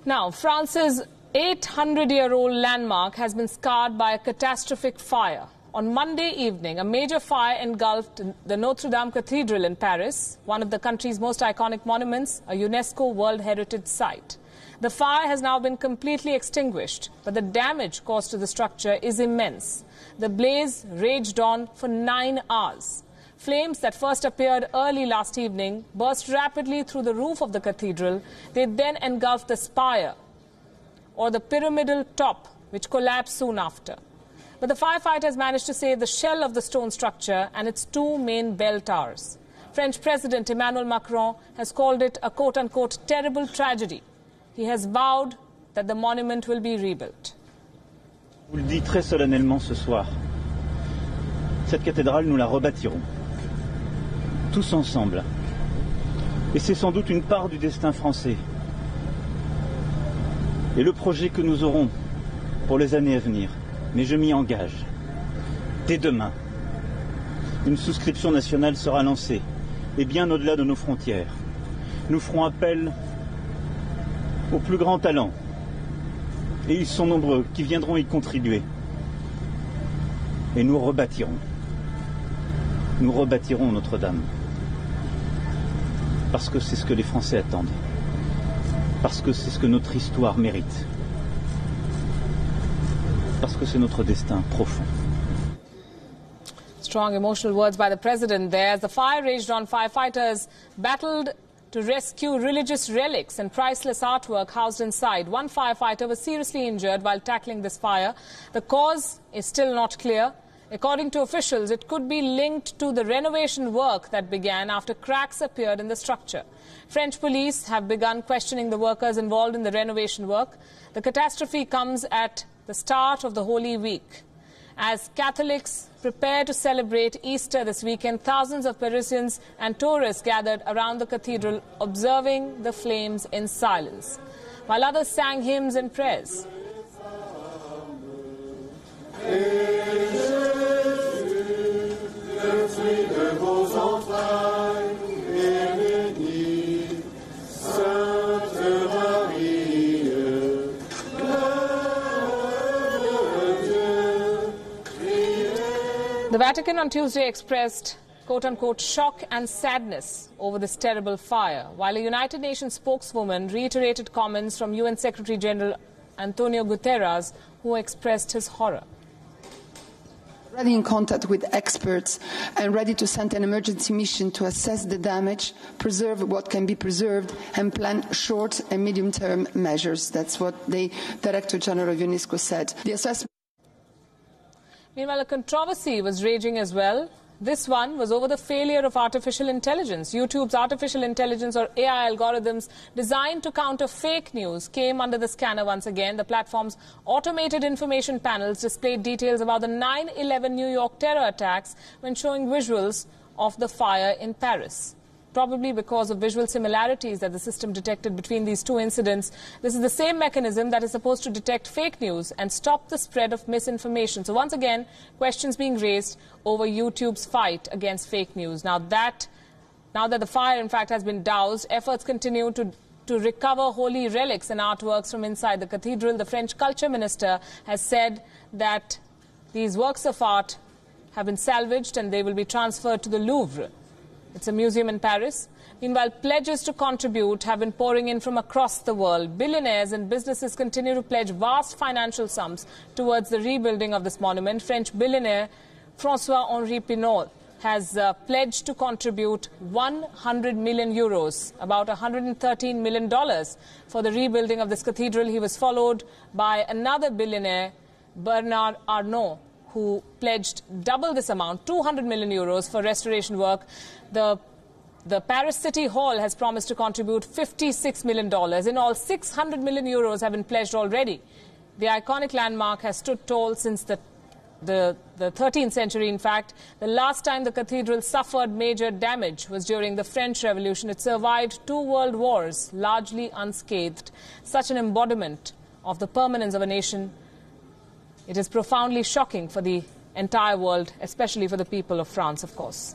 Now, France's 800-year-old landmark has been scarred by a catastrophic fire. On Monday evening, a major fire engulfed the Notre-Dame Cathedral in Paris, one of the country's most iconic monuments, a UNESCO World Heritage Site. The fire has now been completely extinguished, but the damage caused to the structure is immense. The blaze raged on for 9 hours. Flames that first appeared early last evening burst rapidly through the roof of the cathedral. They then engulfed the spire, or the pyramidal top, which collapsed soon after. But the firefighters managed to save the shell of the stone structure and its 2 main bell towers. French President Emmanuel Macron has called it a quote-unquote terrible tragedy. He has vowed that the monument will be rebuilt. Je vous le dis très solennellement ce soir, cette cathédrale, nous la rebâtirons, tous ensemble. Et c'est sans doute une part du destin français. Et le projet que nous aurons pour les années à venir. Mais je m'y engage. Dès demain, une souscription nationale sera lancée, et bien au-delà de nos frontières. Nous ferons appel aux plus grands talents, et ils sont nombreux, qui viendront y contribuer. Et nous rebâtirons. Nous rebâtirons Notre-Dame. Parce que c'est ce que les Français attendent. Parce que c'est ce que notre histoire mérite. Parce que c'est notre destin profond. Strong emotional words by the president there. As the fire raged on, firefighters battled to rescue religious relics and priceless artwork housed inside. One firefighter was seriously injured while tackling this fire. The cause is still not clear. According to officials, it could be linked to the renovation work that began after cracks appeared in the structure. French police have begun questioning the workers involved in the renovation work. The catastrophe comes at the start of the Holy Week. As Catholics prepare to celebrate Easter this weekend, thousands of Parisians and tourists gathered around the cathedral, observing the flames in silence, while others sang hymns and prayers. The Vatican on Tuesday expressed quote-unquote shock and sadness over this terrible fire, while a United Nations spokeswoman reiterated comments from UN Secretary General Antonio Guterres, who expressed his horror. Already in contact with experts and ready to send an emergency mission to assess the damage, preserve what can be preserved, and plan short and medium-term measures. That's what the Director General of UNESCO said. The assessment. Meanwhile, a controversy was raging as well. This one was over the failure of artificial intelligence. YouTube's artificial intelligence, or AI algorithms designed to counter fake news, came under the scanner once again. The platform's automated information panels displayed details about the 9/11 New York terror attacks when showing visuals of the fire in Paris. Probably because of visual similarities that the system detected between these 2 incidents. This is the same mechanism that is supposed to detect fake news and stop the spread of misinformation. So once again, questions being raised over YouTube's fight against fake news. Now that the fire, in fact, has been doused, efforts continue to recover holy relics and artworks from inside the cathedral. The French culture minister has said that these works of art have been salvaged and they will be transferred to the Louvre. It's a museum in Paris. Meanwhile, pledges to contribute have been pouring in from across the world. Billionaires and businesses continue to pledge vast financial sums towards the rebuilding of this monument. French billionaire François-Henri Pinault has pledged to contribute 100 million euros, about $113 million, for the rebuilding of this cathedral. He was followed by another billionaire, Bernard Arnault, who pledged double this amount, 200 million euros, for restoration work. The Paris City Hall has promised to contribute $56 million. In all, 600 million euros have been pledged already. The iconic landmark has stood tall since the 13th century, in fact. The last time the cathedral suffered major damage was during the French Revolution. It survived 2 world wars, largely unscathed. Such an embodiment of the permanence of a nation. It is profoundly shocking for the entire world, especially for the people of France, of course.